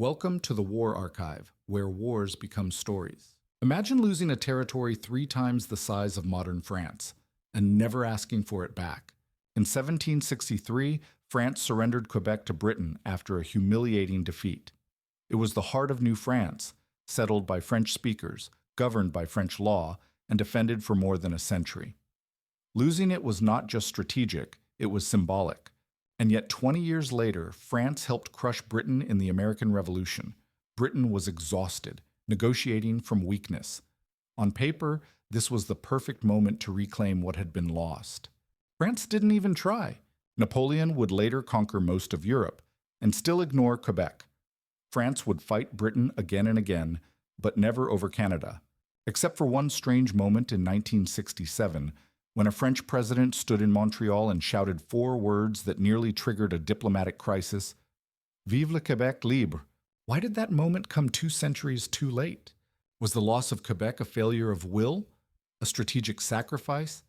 Welcome to the War Archive, where wars become stories. Imagine losing a territory 3 times the size of modern France and never asking for it back. In 1763, France surrendered Quebec to Britain after a humiliating defeat. It was the heart of New France, settled by French speakers, governed by French law, and defended for more than a century. Losing it was not just strategic, it was symbolic. And yet 20 years later, France helped crush Britain in the American Revolution. Britain was exhausted, negotiating from weakness. On paper, this was the perfect moment to reclaim what had been lost. France didn't even try. Napoleon would later conquer most of Europe and still ignore Quebec. France would fight Britain again and again, but never over Canada, except for one strange moment in 1967, when a French president stood in Montreal and shouted 4 words that nearly triggered a diplomatic crisis. Vive le Québec libre! Why did that moment come 2 centuries too late? Was the loss of Quebec a failure of will? A strategic sacrifice?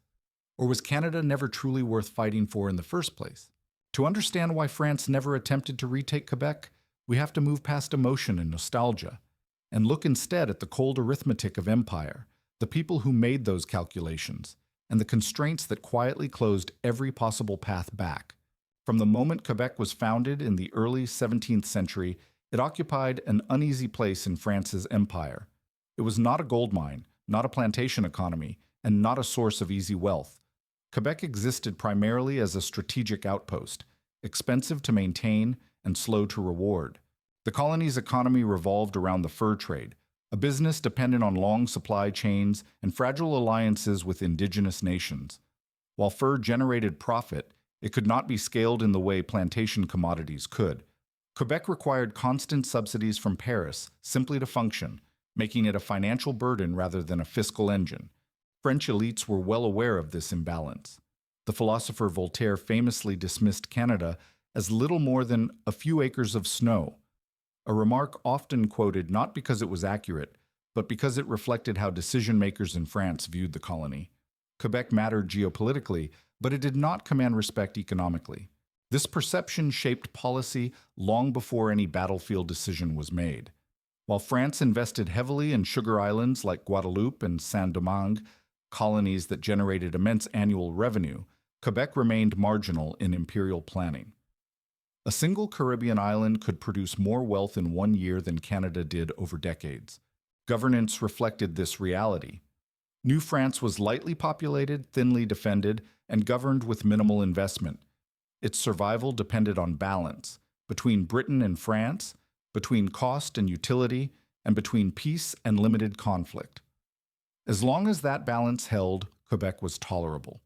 Or was Canada never truly worth fighting for in the first place? To understand why France never attempted to retake Quebec, we have to move past emotion and nostalgia, and look instead at the cold arithmetic of empire, the people who made those calculations, and the constraints that quietly closed every possible path back. From the moment Quebec was founded in the early 17th century, it occupied an uneasy place in France's empire. It was not a gold mine, not a plantation economy, and not a source of easy wealth. Quebec existed primarily as a strategic outpost, expensive to maintain and slow to reward. The colony's economy revolved around the fur trade, a business dependent on long supply chains and fragile alliances with indigenous nations. While fur generated profit, it could not be scaled in the way plantation commodities could. Quebec required constant subsidies from Paris simply to function, making it a financial burden rather than a fiscal engine. French elites were well aware of this imbalance. The philosopher Voltaire famously dismissed Canada as little more than a few acres of snow, a remark often quoted not because it was accurate, but because it reflected how decision-makers in France viewed the colony. Quebec mattered geopolitically, but it did not command respect economically. This perception shaped policy long before any battlefield decision was made. While France invested heavily in sugar islands like Guadeloupe and Saint-Domingue, colonies that generated immense annual revenue, Quebec remained marginal in imperial planning. A single Caribbean island could produce more wealth in 1 year than Canada did over decades. Governance reflected this reality. New France was lightly populated, thinly defended, and governed with minimal investment. Its survival depended on balance between Britain and France, between cost and utility, and between peace and limited conflict. As long as that balance held, Quebec was tolerable.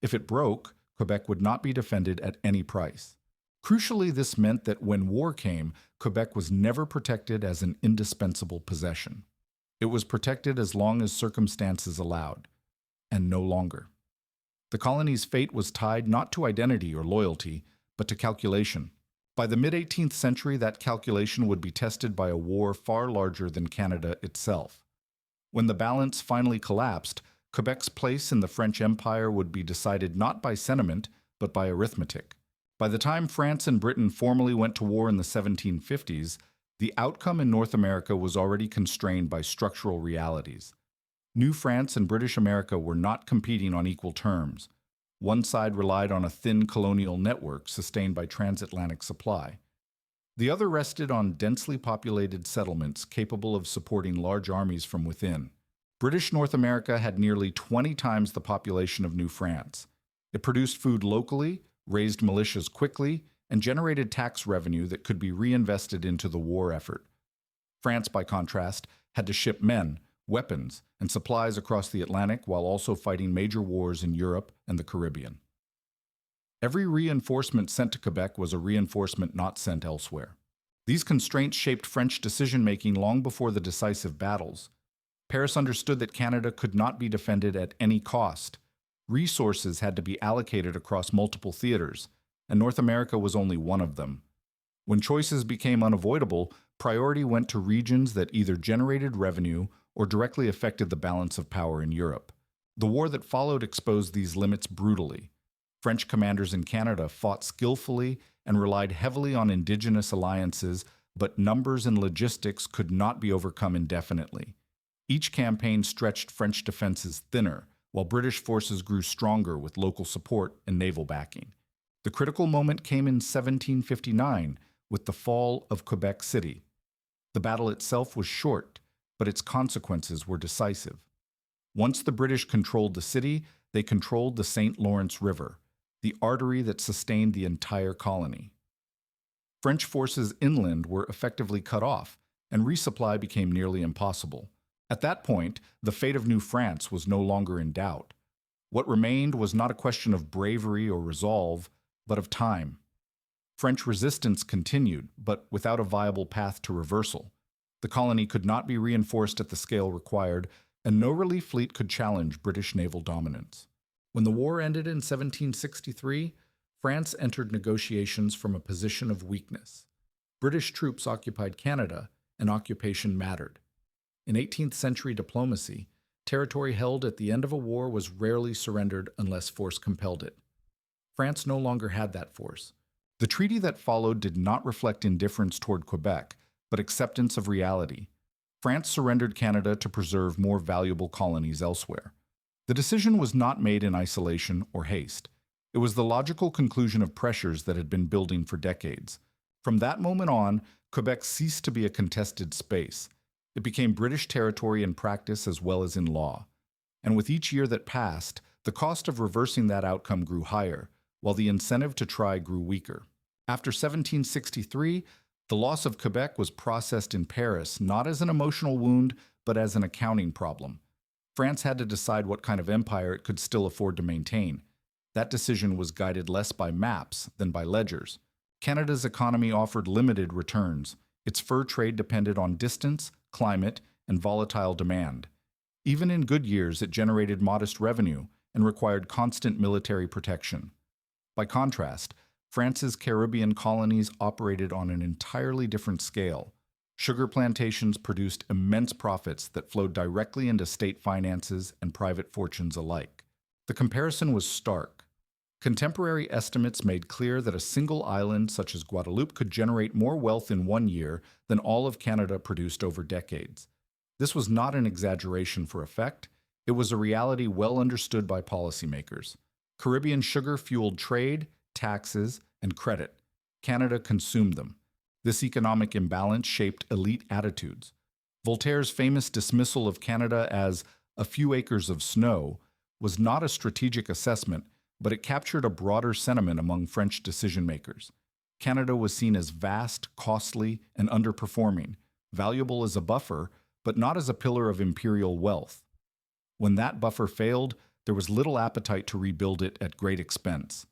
If it broke, Quebec would not be defended at any price. Crucially, this meant that when war came, Quebec was never protected as an indispensable possession. It was protected as long as circumstances allowed, and no longer. The colony's fate was tied not to identity or loyalty, but to calculation. By the mid-18th century, that calculation would be tested by a war far larger than Canada itself. When the balance finally collapsed, Quebec's place in the French Empire would be decided not by sentiment, but by arithmetic. By the time France and Britain formally went to war in the 1750s, the outcome in North America was already constrained by structural realities. New France and British America were not competing on equal terms. One side relied on a thin colonial network sustained by transatlantic supply. The other rested on densely populated settlements capable of supporting large armies from within. British North America had nearly 20 times the population of New France. It produced food locally, raised militias quickly, and generated tax revenue that could be reinvested into the war effort. France, by contrast, had to ship men, weapons, and supplies across the Atlantic while also fighting major wars in Europe and the Caribbean. Every reinforcement sent to Quebec was a reinforcement not sent elsewhere. These constraints shaped French decision-making long before the decisive battles. Paris understood that Canada could not be defended at any cost. Resources had to be allocated across multiple theaters, and North America was only one of them. When choices became unavoidable, priority went to regions that either generated revenue or directly affected the balance of power in Europe. The war that followed exposed these limits brutally. French commanders in Canada fought skillfully and relied heavily on indigenous alliances but numbers and logistics could not be overcome indefinitely. Each campaign stretched French defenses thinner, while British forces grew stronger with local support and naval backing. The critical moment came in 1759 with the fall of Quebec City. The battle itself was short, but its consequences were decisive. Once the British controlled the city, they controlled the St. Lawrence River, the artery that sustained the entire colony. French forces inland were effectively cut off, and resupply became nearly impossible. At that point, the fate of New France was no longer in doubt. What remained was not a question of bravery or resolve, but of time. French resistance continued, but without a viable path to reversal. The colony could not be reinforced at the scale required, and no relief fleet could challenge British naval dominance. When the war ended in 1763, France entered negotiations from a position of weakness. British troops occupied Canada, and occupation mattered. In 18th century diplomacy, territory held at the end of a war was rarely surrendered unless force compelled it. France no longer had that force. The treaty that followed did not reflect indifference toward Quebec, but acceptance of reality. France surrendered Canada to preserve more valuable colonies elsewhere. The decision was not made in isolation or haste. It was the logical conclusion of pressures that had been building for decades. From that moment on, Quebec ceased to be a contested space. It became British territory in practice as well as in law. And with each year that passed, the cost of reversing that outcome grew higher, while the incentive to try grew weaker. After 1763, the loss of Quebec was processed in Paris not as an emotional wound, but as an accounting problem. France had to decide what kind of empire it could still afford to maintain. That decision was guided less by maps than by ledgers. Canada's economy offered limited returns. Its fur trade depended on distance, climate, and volatile demand. Even in good years, it generated modest revenue and required constant military protection. By contrast, France's Caribbean colonies operated on an entirely different scale. Sugar plantations produced immense profits that flowed directly into state finances and private fortunes alike. The comparison was stark. Contemporary estimates made clear that a single island such as Guadeloupe could generate more wealth in one year than all of Canada produced over decades. This was not an exaggeration for effect. It was a reality well understood by policymakers. Caribbean sugar fueled trade, taxes, and credit. Canada consumed them. This economic imbalance shaped elite attitudes. Voltaire's famous dismissal of Canada as a few acres of snow was not a strategic assessment, but it captured a broader sentiment among French decision-makers. Canada was seen as vast, costly, and underperforming, valuable as a buffer, but not as a pillar of imperial wealth. When that buffer failed, there was little appetite to rebuild it at great expense.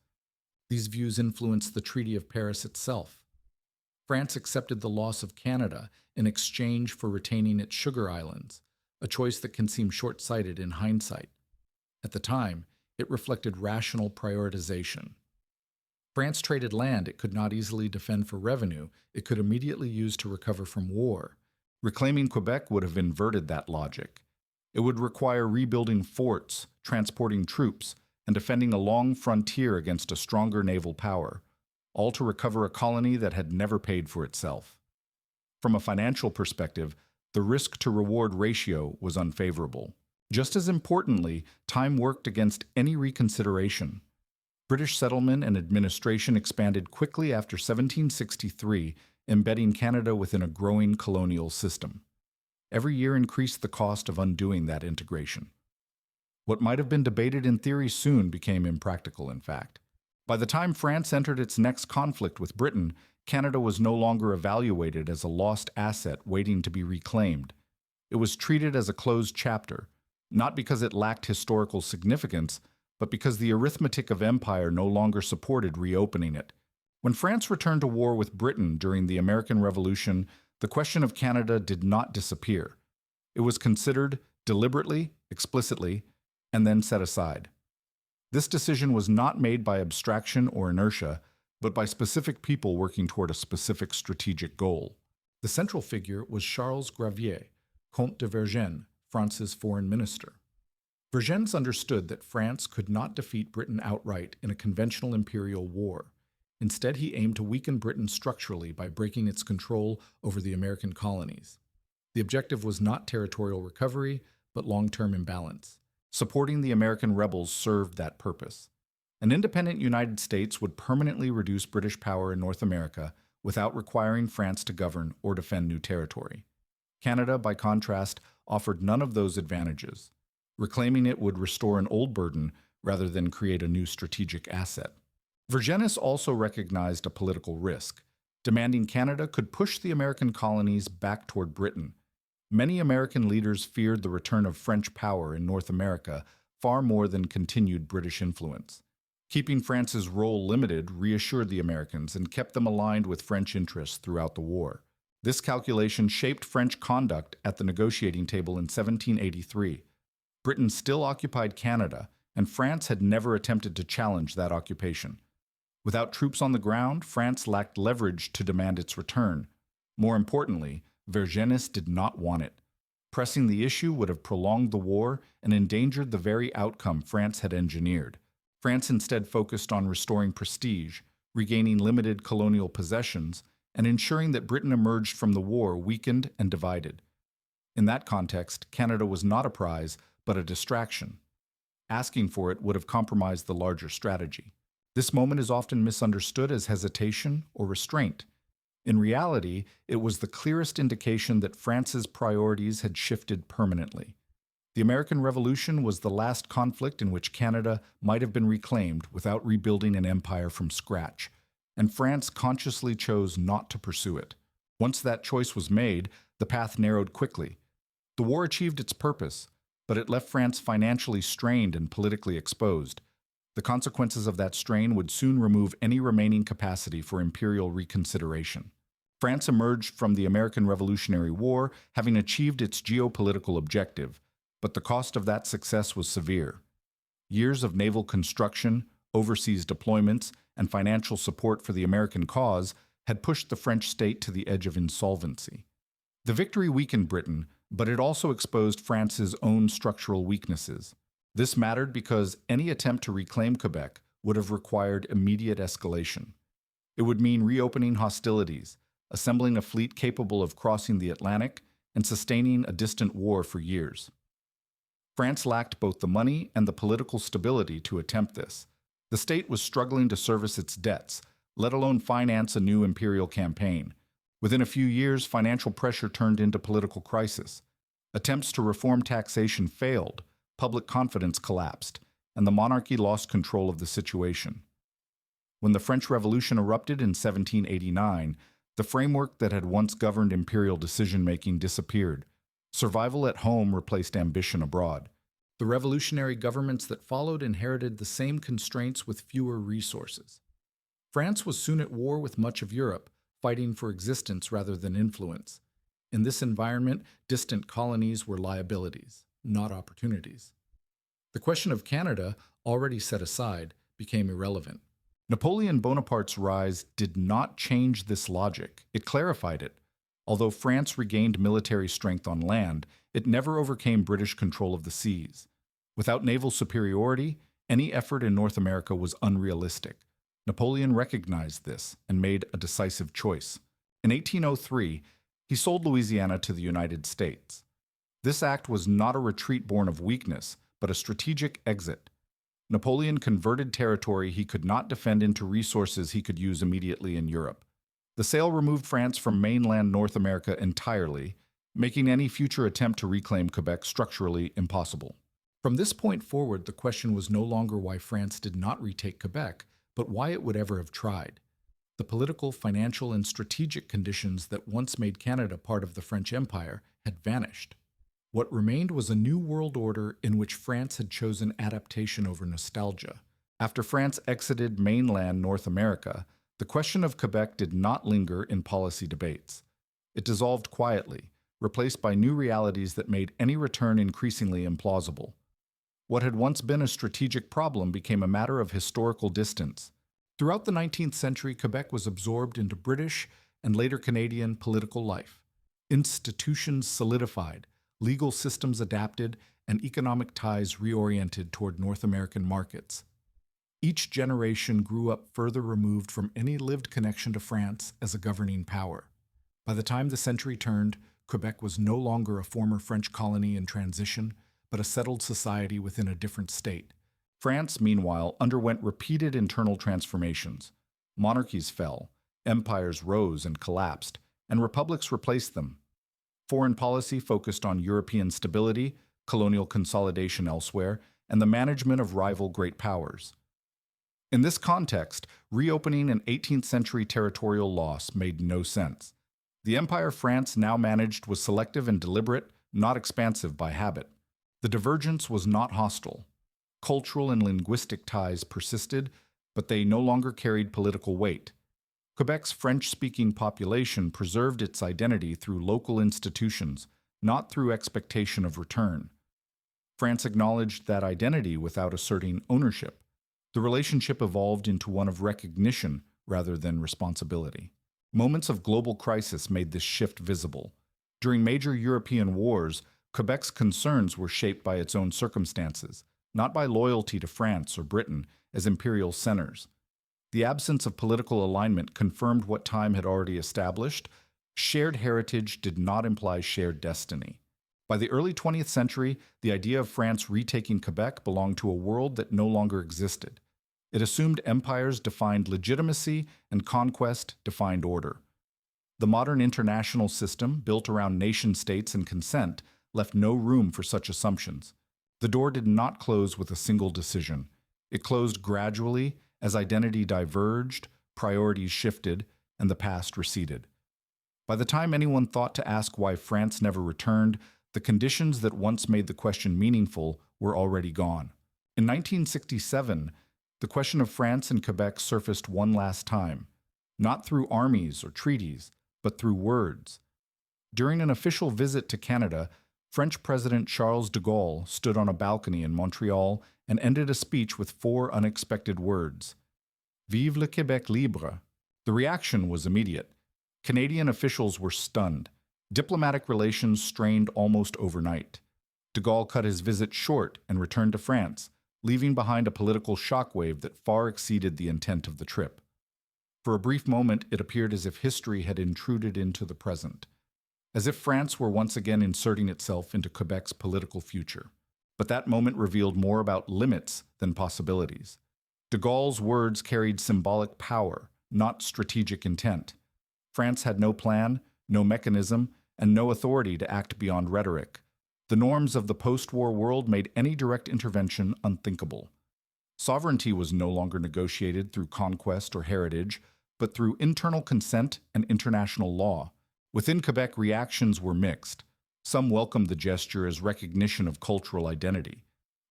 These views influenced the Treaty of Paris itself. France accepted the loss of Canada in exchange for retaining its sugar islands, a choice that can seem short-sighted in hindsight. At the time, it reflected rational prioritization. France traded land it could not easily defend for revenue it could immediately use to recover from war. Reclaiming Quebec would have inverted that logic. It would require rebuilding forts, transporting troops, and defending a long frontier against a stronger naval power, all to recover a colony that had never paid for itself. From a financial perspective, the risk-to-reward ratio was unfavorable. Just as importantly, time worked against any reconsideration. British settlement and administration expanded quickly after 1763, embedding Canada within a growing colonial system. Every year increased the cost of undoing that integration. What might have been debated in theory soon became impractical, in fact. By the time France entered its next conflict with Britain, Canada was no longer evaluated as a lost asset waiting to be reclaimed. It was treated as a closed chapter, not because it lacked historical significance, but because the arithmetic of empire no longer supported reopening it. When France returned to war with Britain during the American Revolution, the question of Canada did not disappear. It was considered deliberately, explicitly, and then set aside. This decision was not made by abstraction or inertia, but by specific people working toward a specific strategic goal. The central figure was Charles Gravier, Comte de Vergennes, France's foreign minister. Vergennes understood that France could not defeat Britain outright in a conventional imperial war. Instead, he aimed to weaken Britain structurally by breaking its control over the American colonies. The objective was not territorial recovery, but long-term imbalance. Supporting the American rebels served that purpose. An independent United States would permanently reduce British power in North America without requiring France to govern or defend new territory. Canada, by contrast, offered none of those advantages. Reclaiming it would restore an old burden rather than create a new strategic asset. Vergennes also recognized a political risk. Demanding Canada could push the American colonies back toward Britain. Many American leaders feared the return of French power in North America far more than continued British influence. Keeping France's role limited reassured the Americans and kept them aligned with French interests throughout the war. This calculation shaped French conduct at the negotiating table in 1783. Britain still occupied Canada, and France had never attempted to challenge that occupation. Without troops on the ground, France lacked leverage to demand its return. More importantly, Vergennes did not want it. Pressing the issue would have prolonged the war and endangered the very outcome France had engineered. France instead focused on restoring prestige, regaining limited colonial possessions, and ensuring that Britain emerged from the war weakened and divided. In that context, Canada was not a prize, but a distraction. Asking for it would have compromised the larger strategy. This moment is often misunderstood as hesitation or restraint. In reality, it was the clearest indication that France's priorities had shifted permanently. The American Revolution was the last conflict in which Canada might have been reclaimed without rebuilding an empire from scratch, and France consciously chose not to pursue it. Once that choice was made, the path narrowed quickly. The war achieved its purpose, but it left France financially strained and politically exposed. The consequences of that strain would soon remove any remaining capacity for imperial reconsideration. France emerged from the American Revolutionary War having achieved its geopolitical objective, but the cost of that success was severe. Years of naval construction, overseas deployments, and financial support for the American cause had pushed the French state to the edge of insolvency. The victory weakened Britain, but it also exposed France's own structural weaknesses. This mattered because any attempt to reclaim Quebec would have required immediate escalation. It would mean reopening hostilities, assembling a fleet capable of crossing the Atlantic, and sustaining a distant war for years. France lacked both the money and the political stability to attempt this. The state was struggling to service its debts, let alone finance a new imperial campaign. Within a few years, financial pressure turned into political crisis. Attempts to reform taxation failed, public confidence collapsed, and the monarchy lost control of the situation. When the French Revolution erupted in 1789, the framework that had once governed imperial decision-making disappeared. Survival at home replaced ambition abroad. The revolutionary governments that followed inherited the same constraints with fewer resources. France was soon at war with much of Europe, fighting for existence rather than influence. In this environment, distant colonies were liabilities, not opportunities. The question of Canada, already set aside, became irrelevant. Napoleon Bonaparte's rise did not change this logic, it clarified it. Although France regained military strength on land, it never overcame British control of the seas. Without naval superiority, any effort in North America was unrealistic. Napoleon recognized this and made a decisive choice. In 1803, he sold Louisiana to the United States. This act was not a retreat born of weakness, but a strategic exit. Napoleon converted territory he could not defend into resources he could use immediately in Europe. The sale removed France from mainland North America entirely, making any future attempt to reclaim Quebec structurally impossible. From this point forward, the question was no longer why France did not retake Quebec, but why it would ever have tried. The political, financial, and strategic conditions that once made Canada part of the French Empire had vanished. What remained was a new world order in which France had chosen adaptation over nostalgia. After France exited mainland North America, the question of Quebec did not linger in policy debates. It dissolved quietly, replaced by new realities that made any return increasingly implausible. What had once been a strategic problem became a matter of historical distance. Throughout the 19th century, Quebec was absorbed into British and later Canadian political life. Institutions solidified, legal systems adapted, and economic ties reoriented toward North American markets. Each generation grew up further removed from any lived connection to France as a governing power. By the time the century turned, Quebec was no longer a former French colony in transition, but a settled society within a different state. France, meanwhile, underwent repeated internal transformations. Monarchies fell, empires rose and collapsed, and republics replaced them. Foreign policy focused on European stability, colonial consolidation elsewhere, and the management of rival great powers. In this context, reopening an 18th century territorial loss made no sense. The empire France now managed was selective and deliberate, not expansive by habit. The divergence was not hostile. Cultural and linguistic ties persisted, but they no longer carried political weight. Quebec's French-speaking population preserved its identity through local institutions, not through expectation of return. France acknowledged that identity without asserting ownership. The relationship evolved into one of recognition rather than responsibility. Moments of global crisis made this shift visible. During major European wars, Quebec's concerns were shaped by its own circumstances, not by loyalty to France or Britain as imperial centers. The absence of political alignment confirmed what time had already established. Shared heritage did not imply shared destiny. By the early 20th century, the idea of France retaking Quebec belonged to a world that no longer existed. It assumed empires defined legitimacy and conquest defined order. The modern international system, built around nation-states and consent, left no room for such assumptions. The door did not close with a single decision. It closed gradually as identity diverged, priorities shifted, and the past receded. By the time anyone thought to ask why France never returned, the conditions that once made the question meaningful were already gone. In 1967, the question of France and Quebec surfaced one last time, not through armies or treaties, but through words. During an official visit to Canada, French President Charles de Gaulle stood on a balcony in Montreal and ended a speech with 4 unexpected words. Vive le Québec libre. The reaction was immediate. Canadian officials were stunned. Diplomatic relations strained almost overnight. De Gaulle cut his visit short and returned to France, leaving behind a political shockwave that far exceeded the intent of the trip. For a brief moment, it appeared as if history had intruded into the present, as if France were once again inserting itself into Quebec's political future. But that moment revealed more about limits than possibilities. De Gaulle's words carried symbolic power, not strategic intent. France had no plan, no mechanism, and no authority to act beyond rhetoric. The norms of the post-war world made any direct intervention unthinkable. Sovereignty was no longer negotiated through conquest or heritage, but through internal consent and international law. Within Quebec, reactions were mixed. Some welcomed the gesture as recognition of cultural identity.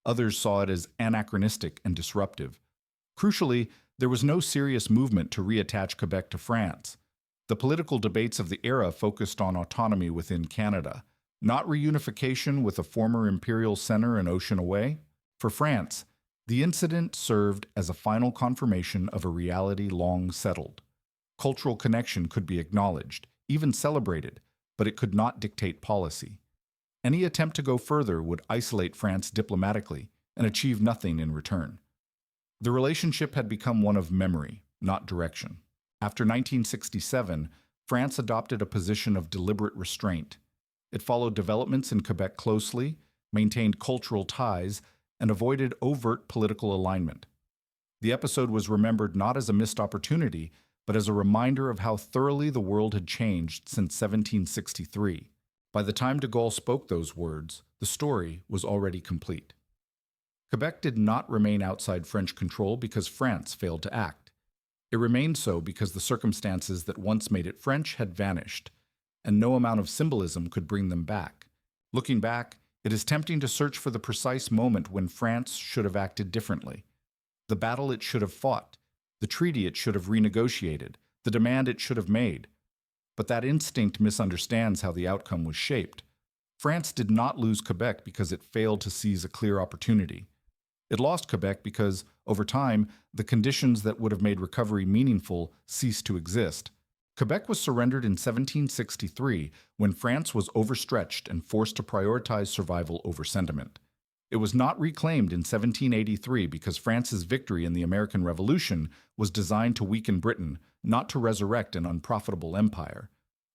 Others saw it as anachronistic and disruptive. Crucially, there was no serious movement to reattach Quebec to France. The political debates of the era focused on autonomy within Canada, not reunification with a former imperial center an ocean away. For France, the incident served as a final confirmation of a reality long settled. Cultural connection could be acknowledged, even celebrated, but it could not dictate policy. Any attempt to go further would isolate France diplomatically and achieve nothing in return. The relationship had become one of memory, not direction. After 1967, France adopted a position of deliberate restraint. It followed developments in Quebec closely, maintained cultural ties, and avoided overt political alignment. The episode was remembered not as a missed opportunity, but as a reminder of how thoroughly the world had changed since 1763. By the time de Gaulle spoke those words, the story was already complete. Quebec did not remain outside French control because France failed to act. It remained so because the circumstances that once made it French had vanished, and no amount of symbolism could bring them back. Looking back, it is tempting to search for the precise moment when France should have acted differently. The battle it should have fought, the treaty it should have renegotiated, the demand it should have made. But that instinct misunderstands how the outcome was shaped. France did not lose Quebec because it failed to seize a clear opportunity. It lost Quebec because, over time, the conditions that would have made recovery meaningful ceased to exist. Quebec was surrendered in 1763 when France was overstretched and forced to prioritize survival over sentiment. It was not reclaimed in 1783 because France's victory in the American Revolution was designed to weaken Britain, not to resurrect an unprofitable empire.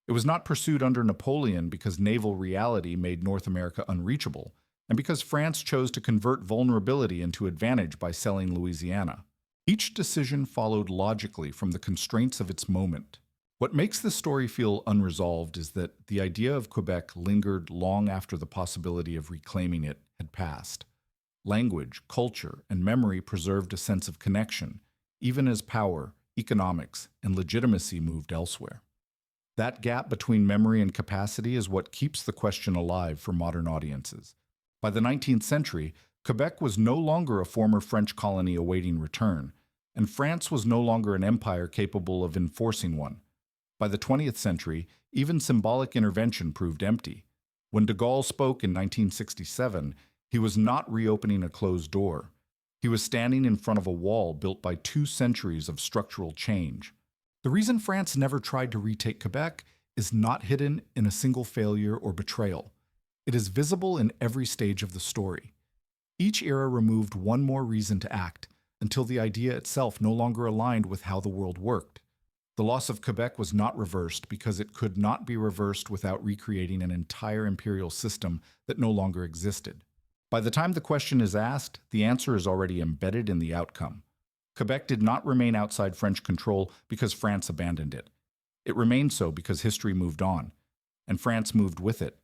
It was not pursued under Napoleon because naval reality made North America unreachable, and because France chose to convert vulnerability into advantage by selling Louisiana. Each decision followed logically from the constraints of its moment. What makes this story feel unresolved is that the idea of Quebec lingered long after the possibility of reclaiming it had passed. Language, culture, and memory preserved a sense of connection, even as power, economics, and legitimacy moved elsewhere. That gap between memory and capacity is what keeps the question alive for modern audiences. By the 19th century, Quebec was no longer a former French colony awaiting return, and France was no longer an empire capable of enforcing one. By the 20th century, even symbolic intervention proved empty. When de Gaulle spoke in 1967, he was not reopening a closed door. He was standing in front of a wall built by 2 centuries of structural change. The reason France never tried to retake Quebec is not hidden in a single failure or betrayal. It is visible in every stage of the story. Each era removed one more reason to act, until the idea itself no longer aligned with how the world worked. The loss of Quebec was not reversed because it could not be reversed without recreating an entire imperial system that no longer existed. By the time the question is asked, the answer is already embedded in the outcome. Quebec did not remain outside French control because France abandoned it. It remained so because history moved on, and France moved with it.